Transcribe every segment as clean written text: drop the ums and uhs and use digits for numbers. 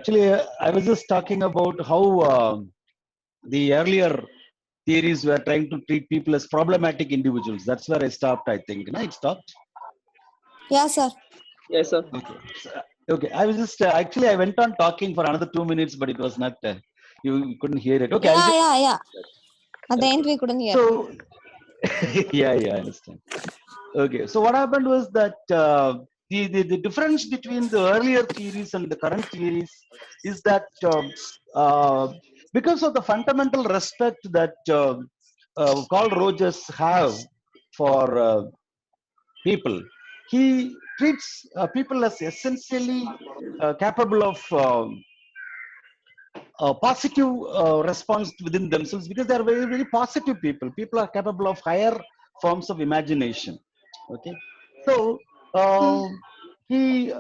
actually, I was just talking about how the earlier theories were trying to treat people as problematic individuals. That's where I stopped, I think. No, it stopped. Yeah, sir. Yes, sir. Okay. So, okay. I was just actually I went on talking for another 2 minutes, but it was not. You couldn't hear it. Okay. Yeah. At the end, we couldn't hear. So yeah, I understand. Okay. So what happened was that the difference between the earlier theories and the current theories is that because of the fundamental respect that Carl Rogers have for people, he treats people as essentially capable of positive response within themselves because they are very, very positive people. People are capable of higher forms of imagination. Okay, so he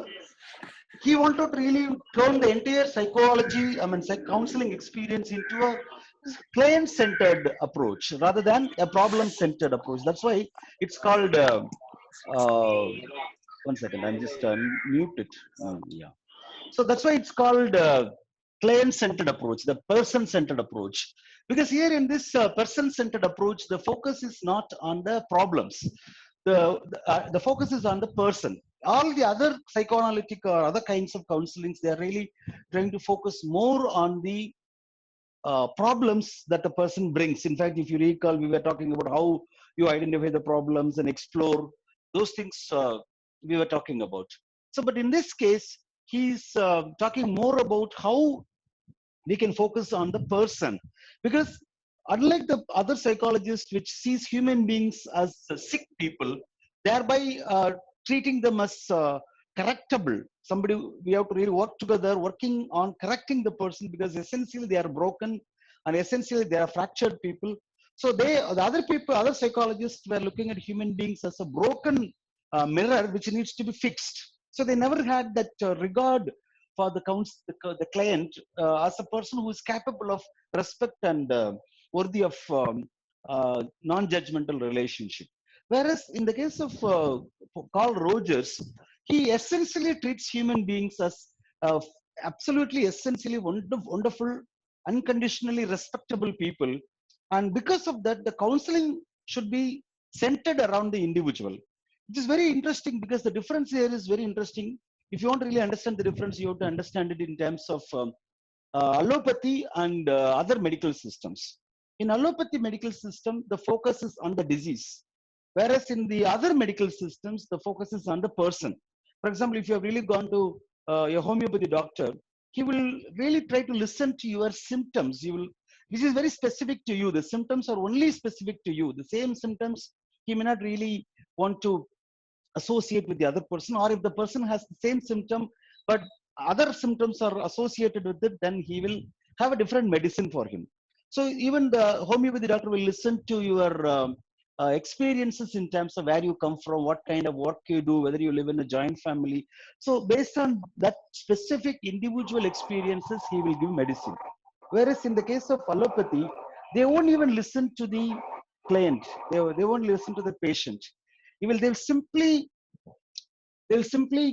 he wanted to really turn the entire psychology, I mean, counseling experience into a client-centered approach rather than a problem-centered approach. That's why it's called. Uh, One second, I'm just muted. Yeah. So that's why it's called client-centered approach, the person-centered approach. Because here in this person-centered approach, the focus is not on the problems. The focus is on the person. All the other psychoanalytic or other kinds of counselings, they are really trying to focus more on the problems that the person brings. In fact, if you recall, we were talking about how you identify the problems and explore those things we were talking about. So, but in this case, he's talking more about how we can focus on the person, because unlike the other psychologists which sees human beings as sick people, thereby treating them as correctable, somebody we have to really work together working on correcting the person because essentially they are broken and essentially they are fractured people. So the other people, other psychologists were looking at human beings as a broken mirror which needs to be fixed. So they never had that regard for the client as a person who is capable of respect and worthy of non-judgmental relationship. Whereas in the case of Carl Rogers, he essentially treats human beings as uh, absolutely essentially wonderful, unconditionally respectable people. And because of that, the counseling should be centered around the individual. It is very interesting because the difference here is very interesting. If you want to really understand the difference, you have to understand it in terms of allopathy and other medical systems. In allopathy medical system, the focus is on the disease, whereas in the other medical systems, the focus is on the person. For example, if you have really gone to a homeopathy doctor, he will really try to listen to your symptoms. This is very specific to you. The symptoms are only specific to you. The same symptoms he may not really want to associate with the other person, or if the person has the same symptom but other symptoms are associated with it, then he will have a different medicine for him. So even the homeopathy doctor will listen to your experiences in terms of where you come from, what kind of work you do, whether you live in a joint family. So based on that specific individual experiences, he will give medicine. Whereas in the case of allopathy, they won't even listen to the client. They won't listen to the patient. They'll simply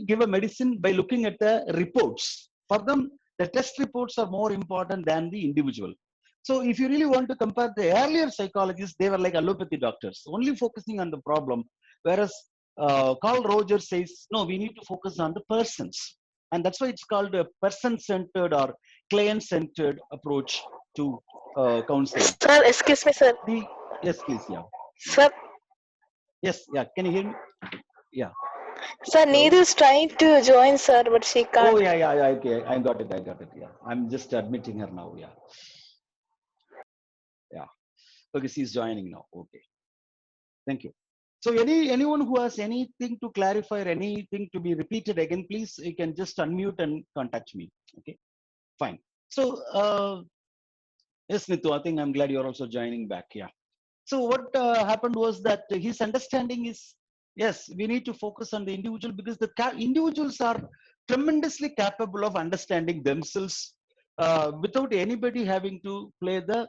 give a medicine by looking at the reports. For them, the test reports are more important than the individual. So if you really want to compare the earlier psychologists, they were like allopathy doctors, only focusing on the problem. Whereas Carl Rogers says, no, we need to focus on the persons. And that's why it's called a person-centered or client-centered approach to counseling. Sir, excuse me, sir. Yes, please, yeah. Sir. Yes, yeah. Can you hear me? Yeah. Sir, Needu is trying to join, sir, but she can't. Oh, yeah. Okay, I got it. Yeah. I'm just admitting her now. Yeah. Okay, she's joining now. Okay. Thank you. So anyone who has anything to clarify or anything to be repeated again, please, you can just unmute and contact me. Okay, fine. So, yes, Nitu, I think I'm glad you're also joining back. Yeah. So what happened was that his understanding is, yes, we need to focus on the individual because the individuals are tremendously capable of understanding themselves without anybody having to play the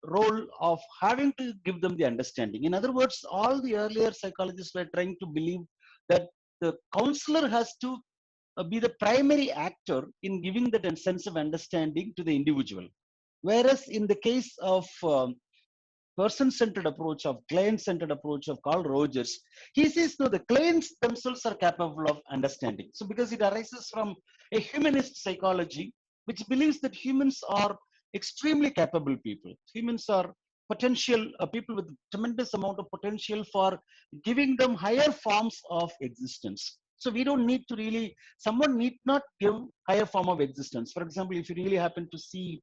role of having to give them the understanding. In other words, all the earlier psychologists were trying to believe that the counselor has to be the primary actor in giving that sense of understanding to the individual. Whereas in the case of person-centered approach, of client-centered approach of Carl Rogers, he says no, the clients themselves are capable of understanding. So because it arises from a humanist psychology, which believes that humans are extremely capable people. Humans are potential people with tremendous amount of potential for giving them higher forms of existence. So we don't need to really, someone need not give higher form of existence. For example, if you really happen to see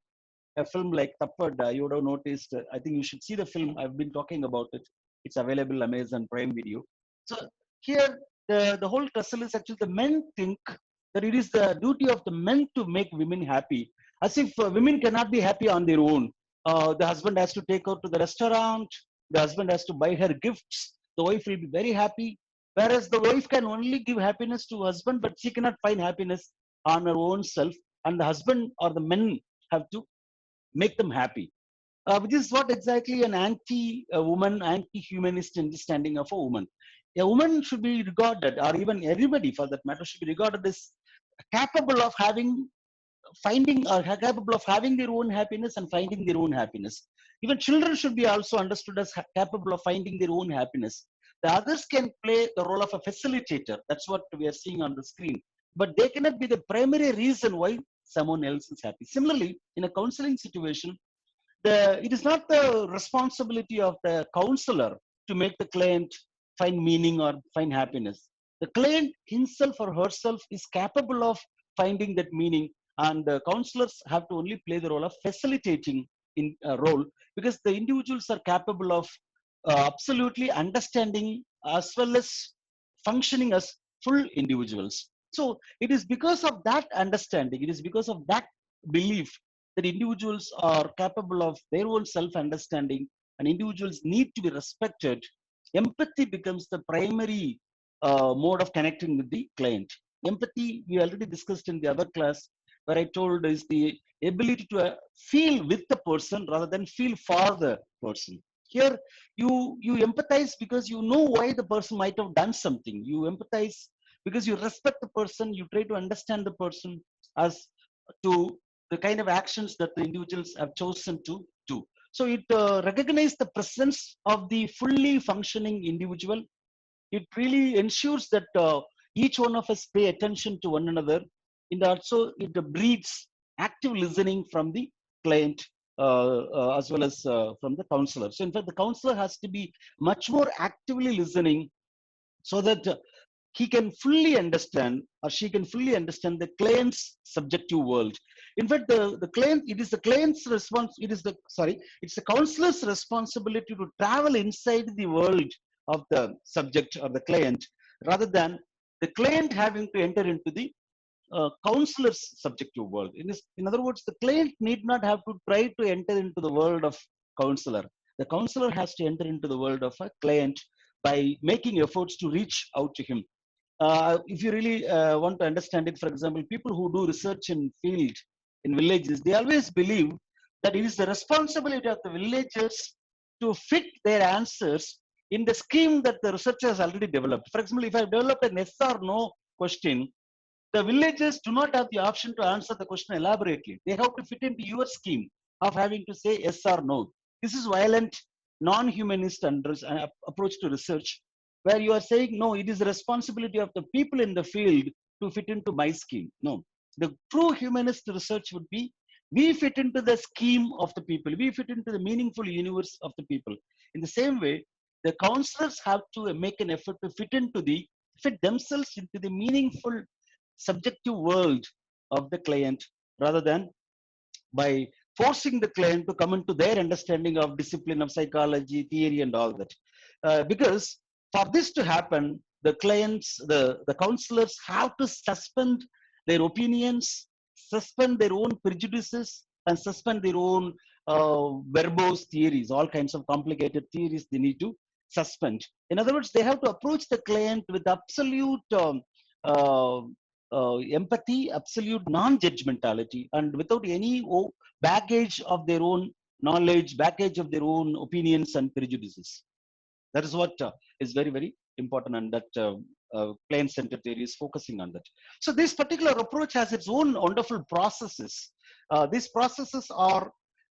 a film like Tappad, you would have noticed. I think you should see the film. I've been talking about it. It's available Amazon Prime Video. So here, the whole tussle is actually the men think that it is the duty of the men to make women happy, as if women cannot be happy on their own. The husband has to take her to the restaurant. The husband has to buy her gifts. The wife will be very happy. Whereas the wife can only give happiness to husband, but she cannot find happiness on her own self. And the husband or the men have to make them happy, which is what exactly an anti-woman, anti-humanist understanding of a woman. A woman should be regarded, or even everybody for that matter, should be regarded as capable of finding, or capable of having their own happiness and finding their own happiness. Even children should be also understood as capable of finding their own happiness. The others can play the role of a facilitator. That's what we are seeing on the screen. But they cannot be the primary reason why someone else is happy. Similarly, in a counseling situation, it is not the responsibility of the counselor to make the client find meaning or find happiness. The client himself or herself is capable of finding that meaning, and the counselors have to only play the role of facilitating in a role, because the individuals are capable of absolutely understanding as well as functioning as full individuals. So it is because of that understanding, it is because of that belief that individuals are capable of their own self-understanding and individuals need to be respected. Empathy becomes the primary mode of connecting with the client. Empathy, we already discussed in the other class, where I told is the ability to feel with the person rather than feel for the person. Here, you empathize because you know why the person might have done something. You empathize because you respect the person. You try to understand the person as to the kind of actions that the individuals have chosen to do. So it recognizes the presence of the fully functioning individual. It really ensures that each one of us pay attention to one another. And also it breeds active listening from the client as well as from the counselor. So in fact, the counselor has to be much more actively listening so that he can fully understand or she can fully understand the client's subjective world. In fact, the client, it is the client's response, it's the counselor's responsibility to travel inside the world of the subject or the client, rather than the client having to enter into the counselor's subjective world. In other words, the client need not have to try to enter into the world of counselor. The counselor has to enter into the world of a client by making efforts to reach out to him. If you really want to understand it, for example, people who do research in field, in villages, they always believe that it is the responsibility of the villagers to fit their answers in the scheme that the researcher has already developed. For example, if I develop an yes or no question, the villagers do not have the option to answer the question elaborately. They have to fit into your scheme of having to say yes or no. This is violent, non-humanist approach to research, where you are saying, no, it is the responsibility of the people in the field to fit into my scheme. No, the true humanist research would be, we fit into the scheme of the people. We fit into the meaningful universe of the people. In the same way, the counselors have to make an effort to fit themselves into the meaningful subjective world of the client, rather than by forcing the client to come into their understanding of discipline of psychology, theory, and all that. Because for this to happen, the clients, the counselors have to suspend their opinions, suspend their own prejudices, and suspend their own verbose theories, all kinds of complicated theories they need to suspend. In other words, they have to approach the client with absolute uh, empathy, absolute non-judgmentality, and without any baggage of their own knowledge, baggage of their own opinions and prejudices. That is what is very, very important, and that client-centered theory is focusing on that. So this particular approach has its own wonderful processes. These processes are,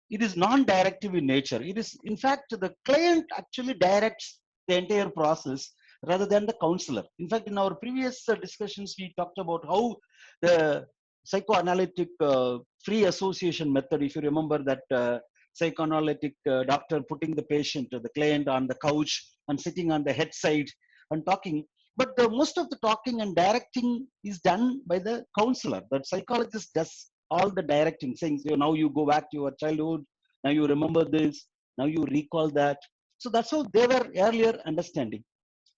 it is non-directive in nature. It is, in fact, the client actually directs the entire process rather than the counselor. In fact, in our previous discussions, we talked about how the psychoanalytic free association method, if you remember that psychoanalytic doctor putting the patient, the client on the couch and sitting on the head side and talking. But most of the talking and directing is done by the counselor. The psychologist does all the directing, saying, so now you go back to your childhood, now you remember this, now you recall that. So that's how they were earlier understanding.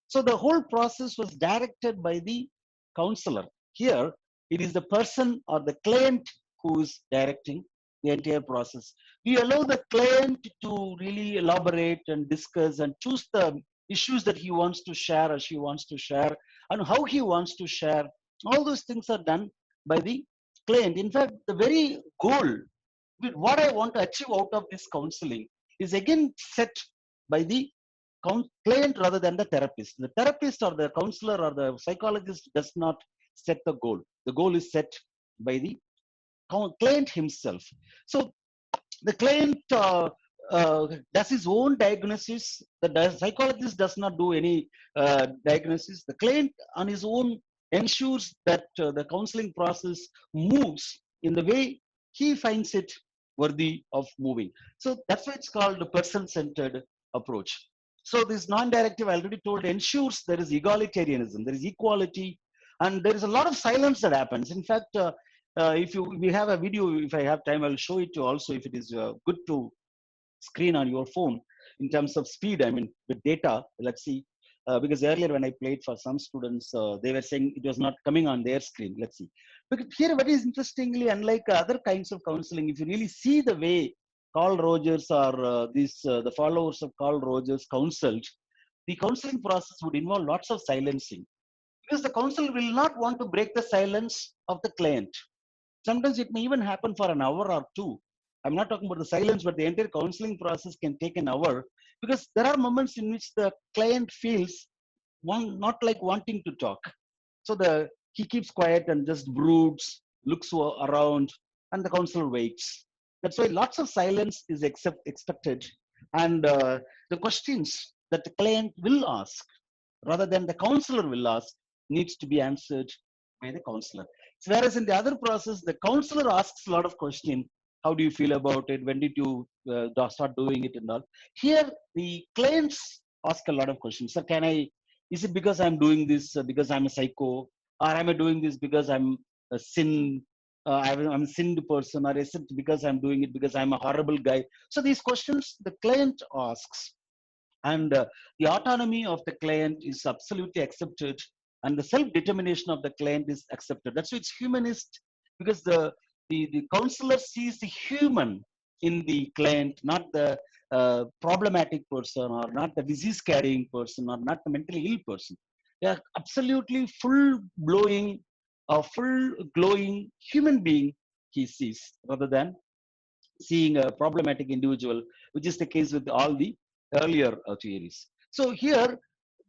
So the whole process was directed by the counselor. Here, it is the person or the client who is directing the entire process. We allow the client to really elaborate and discuss and choose the issues that he wants to share or she wants to share and how he wants to share. All those things are done by the client. In fact, the very goal, what I want to achieve out of this counseling is again set by the client rather than the therapist. The therapist or the counselor or the psychologist does not set the goal. The goal is set by the client himself. So the client does his own diagnosis. The psychologist does not do any diagnosis. The client on his own ensures that the counseling process moves in the way he finds it worthy of moving. So that's why it's called the person-centered approach. So this non-directive, I already told, ensures there is egalitarianism, there is equality, and there is a lot of silence that happens. In fact, if we have a video, if I have time, I'll show it to you also, if it is good to screen on your phone in terms of speed. I mean, with data, let's see. Because earlier when I played for some students, they were saying it was not coming on their screen. Let's see. Because here, what is interestingly, unlike other kinds of counseling, if you really see the way Carl Rogers or the followers of Carl Rogers counseled, the counseling process would involve lots of silencing. Because the counselor will not want to break the silence of the client. Sometimes it may even happen for an hour or two. I'm not talking about the silence, but the entire counseling process can take an hour, because there are moments in which the client feels not like wanting to talk. So he keeps quiet and just broods, looks around, and the counselor waits. That's why lots of silence is expected. And the questions that the client will ask, rather than the counselor will ask, needs to be answered by the counselor. Whereas in the other process, the counselor asks a lot of questions. How do you feel about it? When did you start doing it and all? Here, the clients ask a lot of questions. So is it because I'm doing this because I'm a psycho? Or am I doing this because I'm a I'm a sinned person? Or is it because I'm doing it because I'm a horrible guy? So these questions the client asks. And the autonomy of the client is absolutely accepted, and the self-determination of the client is accepted. That's why it's humanist, because the counselor sees the human in the client, not the problematic person, or not the disease-carrying person, or not the mentally ill person. They are absolutely full-blowing, full-glowing human being he sees, rather than seeing a problematic individual, which is the case with all the earlier theories. So here,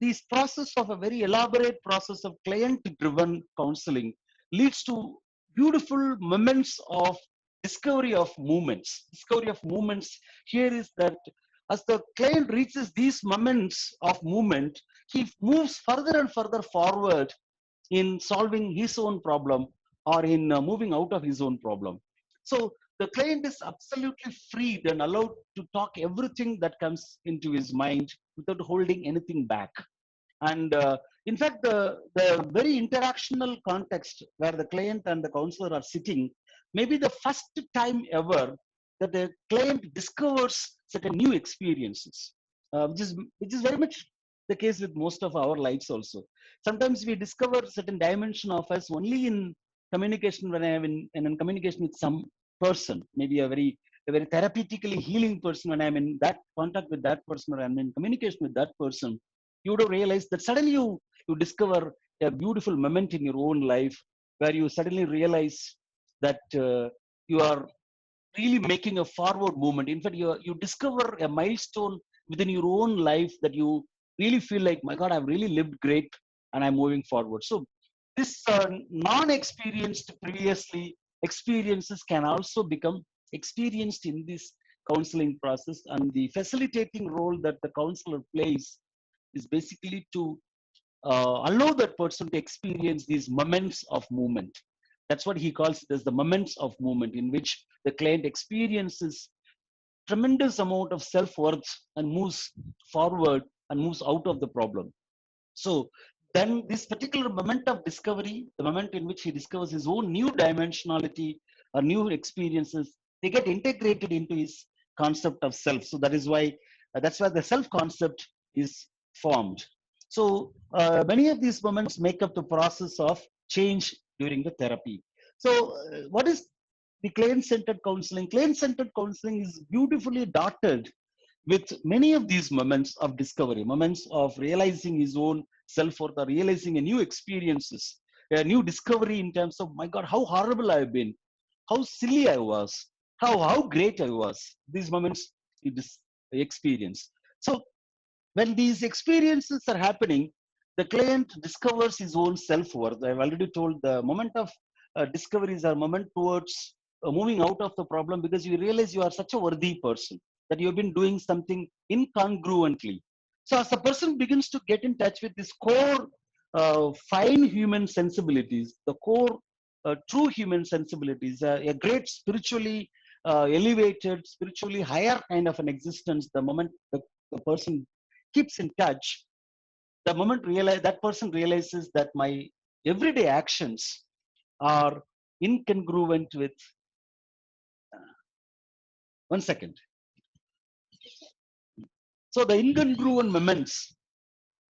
this process of a very elaborate process of client-driven counseling leads to beautiful moments of discovery of movements. Discovery of movements here is that as the client reaches these moments of movement, he moves further and further forward in solving his own problem, or in moving out of his own problem. So the client is absolutely freed and allowed to talk everything that comes into his mind without holding anything back. And in fact, the very interactional context where the client and the counselor are sitting may be the first time ever that the client discovers certain new experiences, which is very much the case with most of our lives also. Sometimes we discover certain dimension of us only in communication, when I am in communication with some person, maybe a very therapeutically healing person. When I'm in that contact with that person, or I'm in communication with that person, you would have realized that suddenly you discover a beautiful moment in your own life, where you suddenly realize that you are really making a forward movement. In fact, you discover a milestone within your own life that you really feel like, my God, I've really lived great and I'm moving forward. So this non-experienced previously experiences can also become experienced in this counseling process, and the facilitating role that the counselor plays is basically to allow that person to experience these moments of movement. That's what he calls it as the moments of movement, in which the client experiences tremendous amount of self-worth and moves forward and moves out of the problem. So then this particular moment of discovery, the moment in which he discovers his own new dimensionality or new experiences, they get integrated into his concept of self. So that is why that's why the self concept is formed. So many of these moments make up the process of change during the therapy. So what is the client-centered counseling? Client-centered counseling is beautifully dotted with many of these moments of discovery, moments of realizing his own self-worth or realizing a new experiences, a new discovery in terms of, my God, how horrible I've been, how silly I was, how great I was. These moments you experience. So when these experiences are happening, the client discovers his own self-worth. I've already told the moment of discovery is a moment towards moving out of the problem, because you realize you are such a worthy person, that you've been doing something incongruently. So as the person begins to get in touch with this core fine human sensibilities, the core true human sensibilities, a great spiritually elevated, spiritually higher kind of an existence, the moment the person keeps in touch, the moment that person realizes that my everyday actions are incongruent with, one second. So the incongruent moments,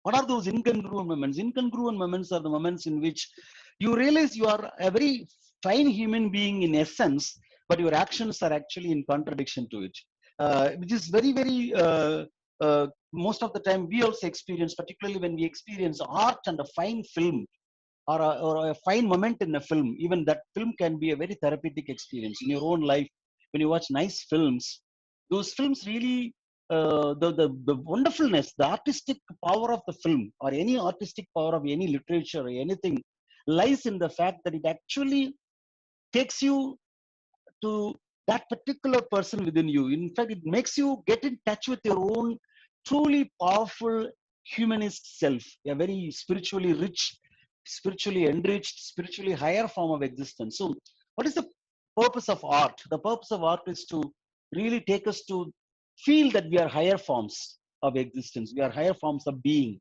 what are those incongruent moments? Incongruent moments are the moments in which you realize you are a very fine human being in essence, but your actions are actually in contradiction to it, which is very, very most of the time we also experience, particularly when we experience art and a fine film, or a fine moment in a film. Even that film can be a very therapeutic experience in your own life. When you watch nice films, those films really, the wonderfulness, the artistic power of the film, or any artistic power of any literature or anything, lies in the fact that it actually takes you to that particular person within you. In fact, it makes you get in touch with your own truly powerful humanist self, a very spiritually rich, spiritually enriched, spiritually higher form of existence. So what is the purpose of art? The purpose of art is to really take us to feel that we are higher forms of existence, we are higher forms of being.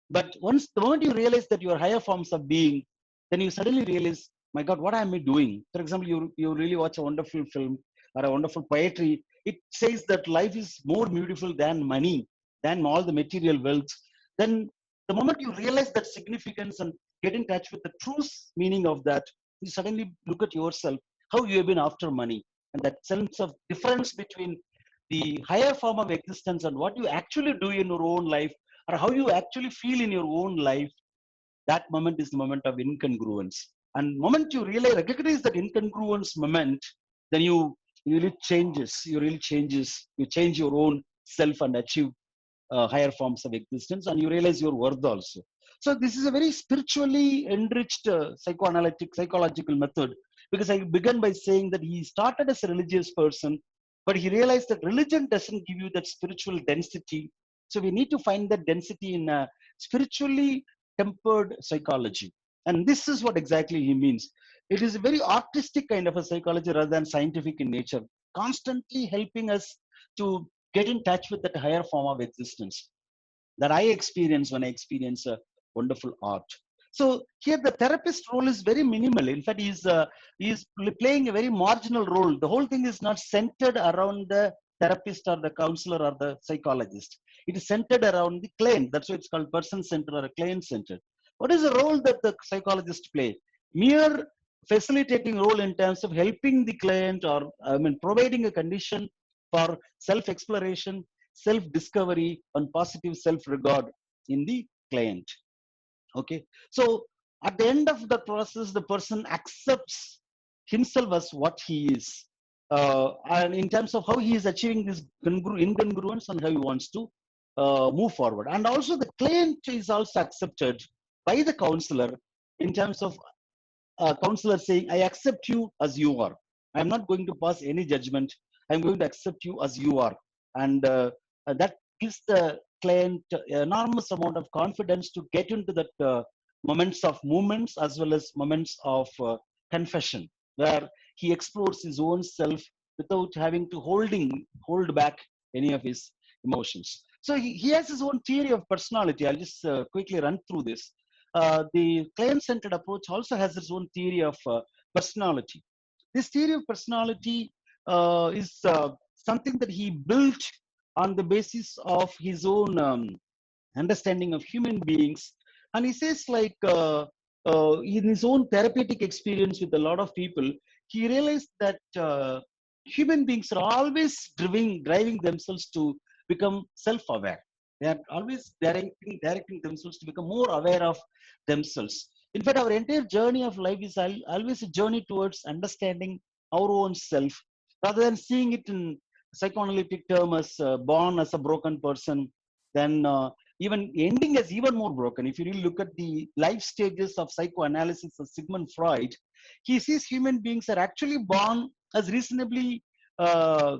But once the moment you realize that you are higher forms of being, then you suddenly realize, my God, what am I doing? For example, you really watch a wonderful film or a wonderful poetry. It says that life is more beautiful than money, than all the material wealth. Then the moment you realize that significance and get in touch with the true meaning of that, you suddenly look at yourself, how you have been after money, and that sense of difference between the higher form of existence and what you actually do in your own life, or how you actually feel in your own life. That moment is the moment of incongruence. And moment you really recognize that incongruence moment, then you really changes, you change your own self and achieve higher forms of existence, and you realize your worth also. So this is a very spiritually enriched psychological method, because I began by saying that he started as a religious person, but he realized that religion doesn't give you that spiritual density. So we need to find that density in a spiritually tempered psychology. And this is what exactly he means. It is a very artistic kind of a psychology rather than scientific in nature, constantly helping us to get in touch with that higher form of existence that I experience when I experience a wonderful art. So here the therapist role is very minimal. In fact, he's playing a very marginal role. The whole thing is not centered around the therapist or the counselor or the psychologist. It is centered around the client. That's why it's called person-centered or a client-centered. What is the role that the psychologist play? Mere facilitating role in terms of helping the client, or I mean providing a condition for self-exploration, self-discovery, and positive self-regard in the client. Okay, so at the end of the process, the person accepts himself as what he is, and in terms of how he is achieving this incongruence and how he wants to move forward. And also the client is also accepted by the counselor in terms of counselor saying, I accept you as you are. I'm not going to pass any judgment. I'm going to accept you as you are. And that gives the client enormous amount of confidence to get into that moments of movements as well as moments of confession, where he explores his own self without having to hold back any of his emotions. So he has his own theory of personality. I'll just quickly run through this. The client-centered approach also has its own theory of personality. This theory of personality is something that he built on the basis of his own understanding of human beings. And he says, like, in his own therapeutic experience with a lot of people, he realized that human beings are always driving themselves to become self-aware. They are always directing themselves to become more aware of themselves. In fact, our entire journey of life is always a journey towards understanding our own self, rather than seeing it in psychoanalytic term as born as a broken person, then even ending as even more broken. If you really look at the life stages of psychoanalysis of Sigmund Freud, he sees human beings are actually born as reasonably uh,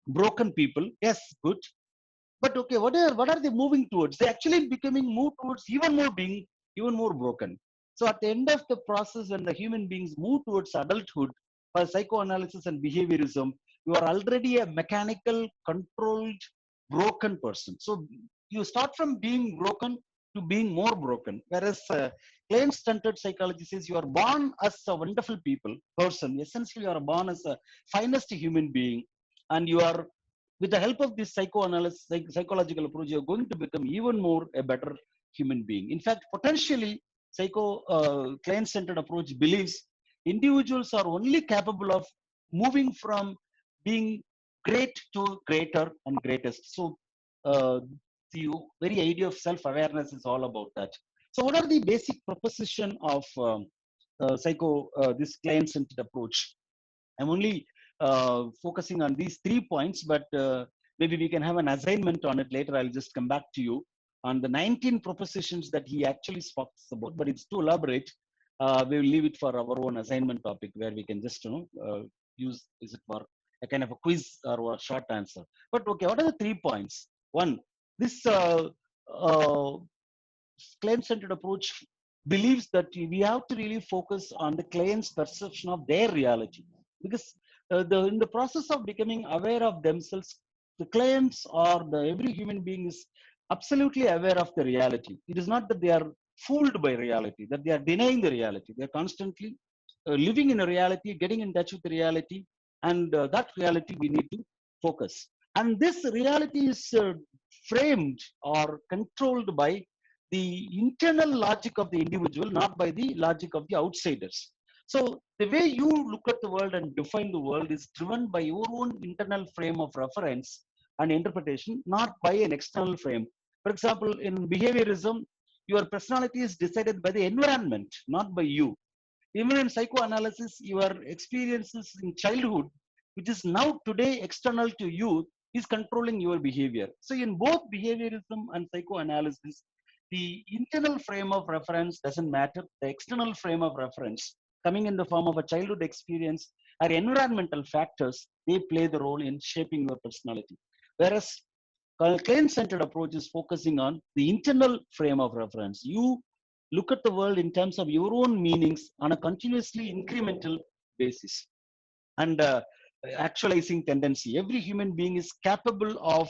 broken people. Yes, good. But okay, what are they moving towards? They actually move towards even more being even more broken. So at the end of the process, when the human beings move towards adulthood, for psychoanalysis and behaviorism, you are already a mechanical, controlled, broken person. So you start from being broken to being more broken. Whereas claim-centered psychology says you are born as a wonderful person. Essentially, you are born as a finest human being, and you are, with the help of this psychoanalysis, psychological approach, you're going to become even more a better human being. In fact, potentially, client-centered approach believes individuals are only capable of moving from being great to greater and greatest. So, the very idea of self-awareness is all about that. So, what are the basic proposition of this client-centered approach? I'm only focusing on these 3 points, but maybe we can have an assignment on it later. I'll just come back to you on the 19 propositions that he actually spoke about, but it's too elaborate. We will leave it for our own assignment topic, where we can just use it for a kind of a quiz or a short answer. But okay, what are the 3 points? One, this uh, client-centered approach believes that we have to really focus on the client's perception of their reality, because in the process of becoming aware of themselves, the clients or the every human being is absolutely aware of the reality. It is not that they are fooled by reality, that they are denying the reality. They are constantly living in a reality, getting in touch with the reality, and that reality we need to focus. And this reality is framed or controlled by the internal logic of the individual, not by the logic of the outsiders. So the way you look at the world and define the world is driven by your own internal frame of reference and interpretation, not by an external frame. For example, in behaviorism, your personality is decided by the environment, not by you. Even in psychoanalysis, your experiences in childhood, which is now today external to you, is controlling your behavior. So in both behaviorism and psychoanalysis, the internal frame of reference doesn't matter. The external frame of reference, coming in the form of a childhood experience or environmental factors, they play the role in shaping your personality. Whereas client-centered approach is focusing on the internal frame of reference. You look at the world in terms of your own meanings on a continuously incremental basis. And actualizing tendency, every human being is capable of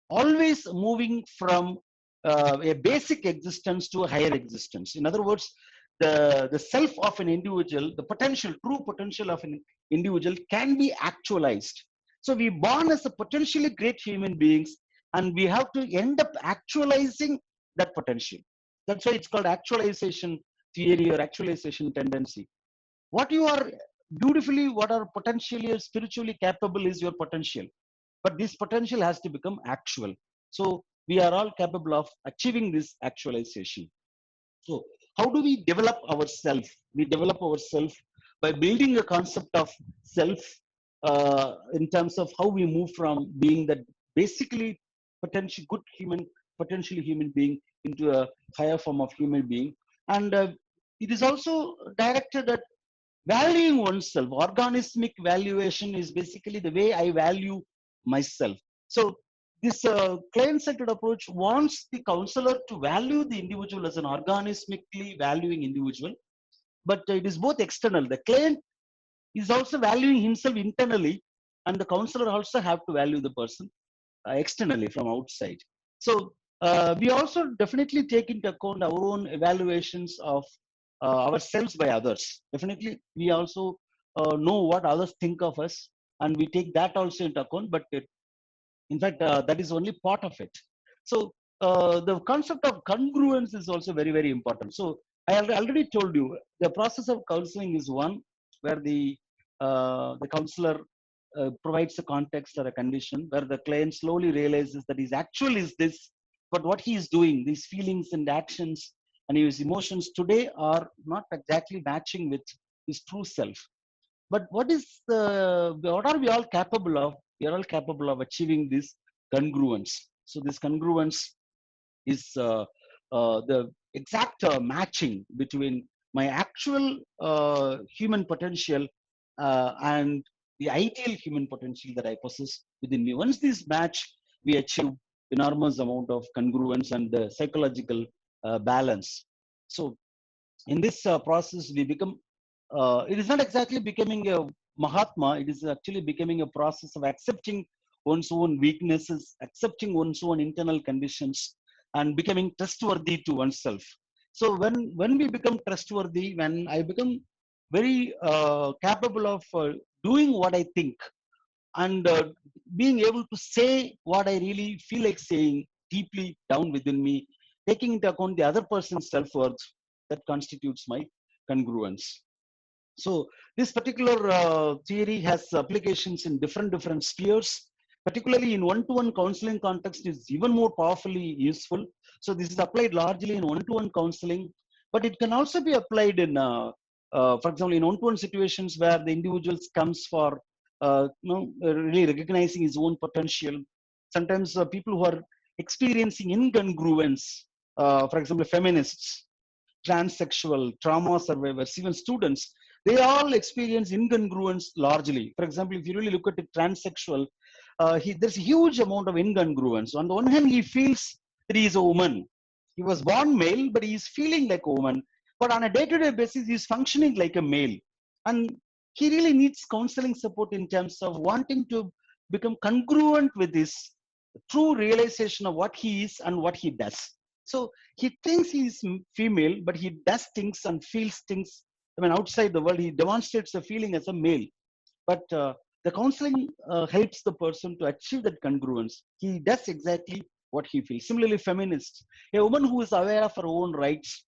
always moving from a basic existence to a higher existence. In other words, the self of an individual, the true potential of an individual can be actualized. So we born as a potentially great human beings, and we have to end up actualizing that potential. That's why it's called actualization theory or actualization tendency. What you are beautifully, what are potentially or spiritually capable is your potential, but this potential has to become actual. So we are all capable of achieving this actualization. So how do we develop ourselves? We develop ourselves by building a concept of self, in terms of how we move from being that basically potentially human being into a higher form of human being. And it is also directed at valuing oneself. Organismic valuation is basically the way I value myself. So this client-centered approach wants the counselor to value the individual as an organismically valuing individual, but it is both external. The client is also valuing himself internally, and the counselor also have to value the person externally from outside. So we also definitely take into account our own evaluations of ourselves by others. Definitely, we also know what others think of us, and we take that also into account. But in fact, that is only part of it. So the concept of congruence is also very, very important. So I already told you the process of counseling is one where the counselor provides a context or a condition where the client slowly realizes that his actual is this, but what he is doing, these feelings and actions and his emotions today are not exactly matching with his true self. But what are we all capable of? We are all capable of achieving this congruence. So this congruence is the exact matching between my actual human potential and the ideal human potential that I possess within me. Once this match, we achieve enormous amount of congruence and psychological balance. So in this process, we become it is not exactly becoming a Mahatma, it is actually becoming a process of accepting one's own weaknesses, accepting one's own internal conditions, and becoming trustworthy to oneself. So when we become trustworthy, when I become very capable of doing what I think, and being able to say what I really feel like saying deeply down within me, taking into account the other person's self-worth, that constitutes my congruence. So this particular theory has applications in different spheres. Particularly in one-to-one counseling context is even more powerfully useful. So this is applied largely in one-to-one counseling, but it can also be applied in, for example, in one-to-one situations where the individuals comes for really recognizing his own potential. Sometimes people who are experiencing incongruence, for example, feminists, transsexual, trauma survivors, even students, they all experience incongruence largely. For example, if you really look at the transsexual, there's a huge amount of incongruence. On the one hand, he feels that he is a woman. He was born male, but he is feeling like a woman. But on a day-to-day basis, he is functioning like a male. And he really needs counseling support in terms of wanting to become congruent with his true realization of what he is and what he does. So he thinks he's female, but he does things and feels things. I mean, outside the world, he demonstrates a feeling as a male. But the counseling helps the person to achieve that congruence. He does exactly what he feels. Similarly, feminists, a woman who is aware of her own rights,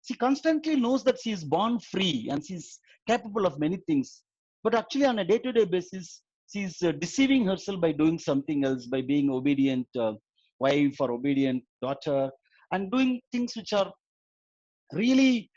she constantly knows that she is born free and she's capable of many things. But actually, on a day-to-day basis, she's deceiving herself by doing something else, by being obedient wife or obedient daughter, and doing things which are really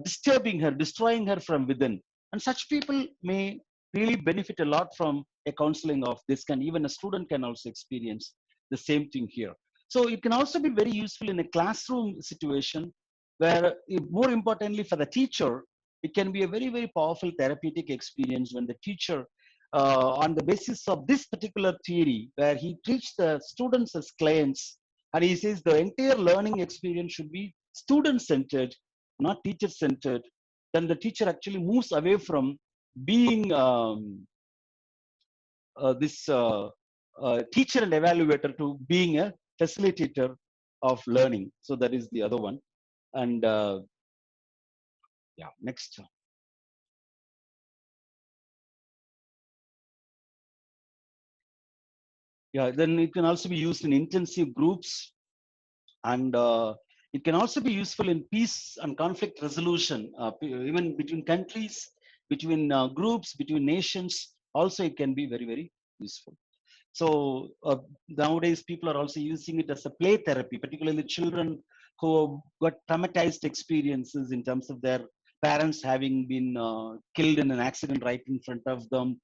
disturbing her, destroying her from within. And such people may really benefit a lot from a counseling of this kind. Even a student can also experience the same thing here. So it can also be very useful in a classroom situation where, more importantly for the teacher, it can be a very, very powerful therapeutic experience when the teacher, on the basis of this particular theory, where he treats the students as clients, and he says the entire learning experience should be student centered, not teacher centered, then the teacher actually moves away from being this teacher and evaluator to being a facilitator of learning. So that is the other one. And yeah, next. Yeah, then it can also be used in intensive groups, and it can also be useful in peace and conflict resolution, even between countries, between groups, between nations. Also, it can be very, very useful. So nowadays, people are also using it as a play therapy, particularly children who got traumatized experiences in terms of their parents having been killed in an accident right in front of them,